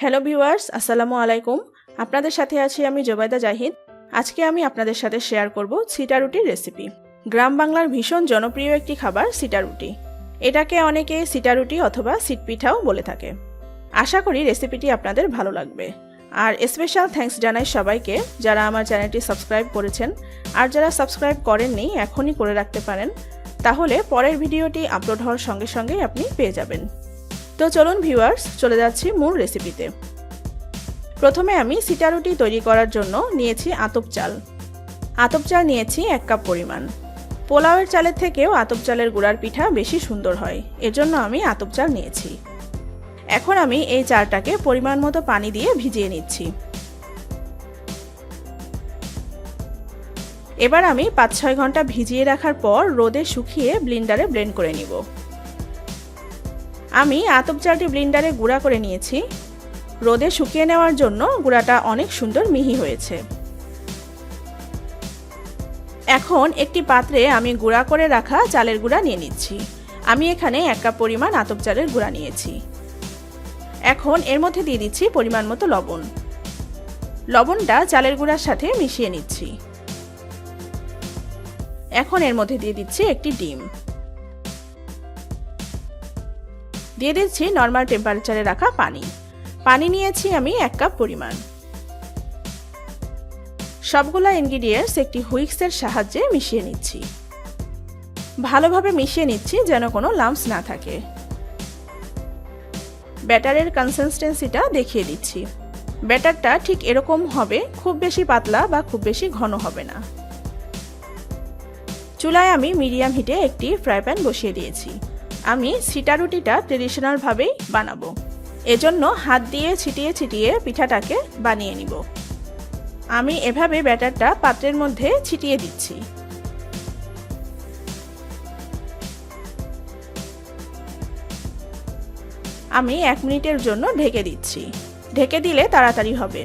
Hello viewers, আসসালামু আলাইকুম। আপনাদের সাথে আছি আমি জোবাইদা জাহিদ। আজকে আমি আপনাদের সাথে শেয়ার করব চিটা রুটির রেসিপি। গ্রাম বাংলার ভীষণ জনপ্রিয় একটি খাবার চিটা রুটি। এটাকে অনেকে চিটা রুটি অথবা চিট পিঠাও বলে থাকে। আশা করি রেসিপিটি আপনাদের ভালো লাগবে। আর স্পেশাল থ্যাঙ্কস জানাই সবাইকে যারা আমার চ্যানেলটি সাবস্ক্রাইব করেছেন, আর যারা সাবস্ক্রাইব করেননি এখনই করে রাখতে পারেন, তাহলে পরের ভিডিওটি আপলোড হওয়ার সঙ্গে সঙ্গেই আপনি পেয়ে যাবেন। তো চলুন ভিউয়ার্স, চলে যাচ্ছি মূল রেসিপিতে। প্রথমে আমি চিটা রুটি তৈরি করার জন্য নিয়েছি আতপ চাল। আতপ চাল নিয়েছি 1 কাপ পরিমাণ। পোলাওয়ের চালের থেকেও আতপ চালের গুঁড়ার পিঠা বেশি সুন্দর হয়, এজন্য আমি আতপ চাল নিয়েছি। এখন আমি এই চালটাকে পরিমাণ মতো পানি দিয়ে ভিজিয়ে নিচ্ছি। এবার আমি 5-6 ঘন্টা ভিজিয়ে রাখার পর রোদে শুকিয়ে ব্লেন্ডারে ব্লেন্ড করে নিব। আমি আতপ চালটি ব্লেন্ডারে গুঁড়া করে নিয়েছি। রোদে শুকিয়ে নেওয়ার জন্য গুঁড়াটা অনেক সুন্দর মিহি হয়েছে। এখন একটি পাত্রে আমি গুঁড়া করে রাখা চালের গুঁড়া নিয়ে নিচ্ছি। আমি এখানে 1 কাপ পরিমাণ আতপ চালের গুঁড়া নিয়েছি। এখন এর মধ্যে দিয়ে দিচ্ছি পরিমাণ মতো লবণ। লবণটা চালের গুঁড়ার সাথে মিশিয়ে নিচ্ছি। এখন এর মধ্যে দিয়ে দিচ্ছি একটি ডিম। দিয়ে দিচ্ছি নরমাল টেম্পারেচারে রাখা পানি। পানি নিয়েছি আমি 1 কাপ পরিমাণ। সবগুলা ইনগ্রিডিয়েন্টস একটি হুইস্কের সাহায্যে মিশিয়ে নিচ্ছি। ভালোভাবে মিশিয়ে নিচ্ছি যেন কোনো লাম্পস না থাকে। ব্যাটারের কনসিস্টেন্সিটা দেখিয়ে দিচ্ছি। ব্যাটারটা ঠিক এরকম হবে, খুব বেশি পাতলা বা খুব বেশি ঘন হবে না। চুলায় আমি মিডিয়াম হিটে একটি ফ্রাই প্যান বসিয়ে দিয়েছি। আমি চিটা রুটিটা ট্রেডিশনাল ভাবেই বানাবো, এজন্য হাত দিয়ে ছিটিয়ে ছিটিয়ে পিঠাটাকে বানিয়ে নিব। আমি এভাবে ব্যাটারটা পাত্রের মধ্যে ছিটিয়ে দিচ্ছি। আমি 1 মিনিটের জন্য ঢেকে দিচ্ছি। ঢেকে দিলে তাড়াতাড়ি হবে।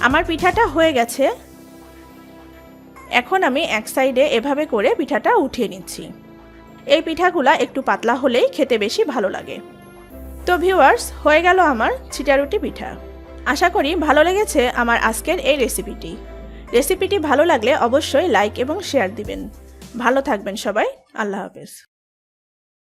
আমার পিঠাটা হয়ে গেছে। এখন আমি এক সাইডে এভাবে করে পিঠাটা উঠিয়ে নিচ্ছি। এই পিঠাগুলা একটু পাতলা হলেই খেতে বেশি ভালো লাগে। তো ভিউয়ার্স, হয়ে গেল আমার চিটা রুটি পিঠা। আশা করি ভালো লেগেছে আমার আজকের এই রেসিপিটি। রেসিপিটি ভালো লাগলে অবশ্যই লাইক এবং শেয়ার দিবেন। ভালো থাকবেন সবাই। আল্লাহ হাফেজ।